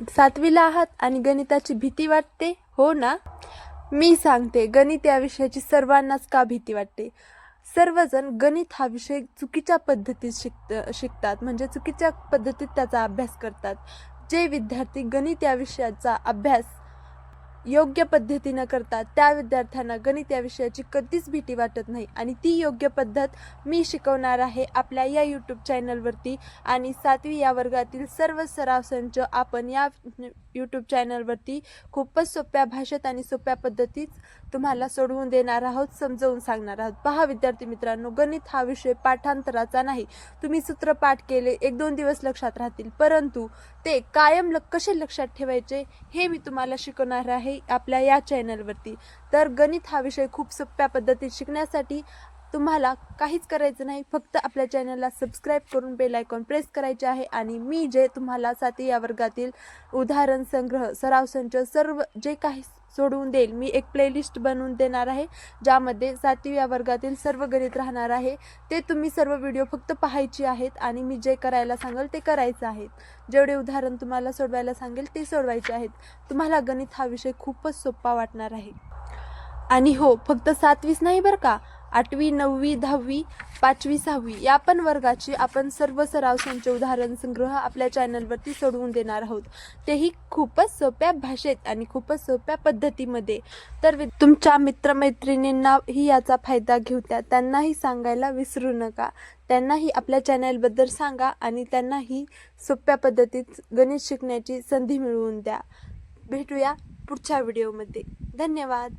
सातवीला आहात आणि गणिताची भीती वाटते, हो ना? मी सांगते, गणित या विषयाची सर्वांनाच का भीती वाटते. सर्वजण गणित हा विषय चुकीच्या पद्धतीत शिकतात, म्हणजे चुकीच्या पद्धतीत त्याचा अभ्यास करतात. जे विद्यार्थी गणित या विषयाचा अभ्यास योग्य पद्धतीनं करतात त्या विद्यार्थ्यांना गणित या विषयाची कधीच भीती वाटत नाही. आणि ती योग्य पद्धत मी शिकवणार आहे आपल्या या यूट्यूब चॅनलवरती. आणि 7वी या वर्गातील सर्व सराव संच आपण या यूट्यूब चॅनलवरती खूपच सोप्या भाषेत आणि सोप्या पद्धतीत तुम्हाला सोडवून देणार आहोत, समजावून सांगणार आहोत. पहा विद्यार्थी मित्रांनो, गणित हा विषय पाठांतराचा नाही. तुम्ही सूत्र पाठ केले 1-2 दिवस लक्षात राहतील, परंतु ते कायम कसे लक्षात ठेवायचे हे मी तुम्हाला शिकवणार आहे आपल्या या चॅनलवरती. तर गणित हा विषय खूप सोप्या पद्धतीत शिकण्यासाठी तुम्हाला काहीच करायचं नाही, फक्त आपल्या चॅनलला सबस्क्राईब करून बेल आयकॉन प्रेस करायचे आहे. आणि मी जे तुम्हाला 7वी या वर्गातील उदाहरण संग्रह, सराव संच सर्व जे काही सोडवून देईल, मी एक प्लेलिस्ट बनवून देणार आहे ज्यामध्ये 7वी या वर्गातील सर्व गणित राहणार आहे. ते तुम्ही सर्व व्हिडिओ फक्त पाहायची आहेत आणि मी जे करायला सांगेल ते करायचं आहे. जेवढे उदाहरण तुम्हाला सोडवायला सांगेल ते सोडवायचे आहेत. तुम्हाला गणित हा विषय खूपच सोपा वाटणार आहे. आणि हो, फक्त 7वीच नाही बरं का, 8वी, 9वी, 10वी, 5वी, 6वी या पण वर्गाची आपण सर्व सराव संच, उदाहरण संग्रह आपल्या चॅनलवरती सोडवून देणार आहोत, तेही खूपच सोप्या भाषेत आणि खूपच सोप्या पद्धतीमध्ये. तर तुमच्या मित्रमैत्रिणींनाही याचा फायदा घेऊ द्या, त्यांनाही सांगायला विसरू नका. त्यांनाही आपल्या चॅनलबद्दल सांगा आणि त्यांनाही सोप्या पद्धतीत गणित शिकण्याची संधी मिळवून द्या. भेटूया पुढच्या व्हिडिओमध्ये. धन्यवाद.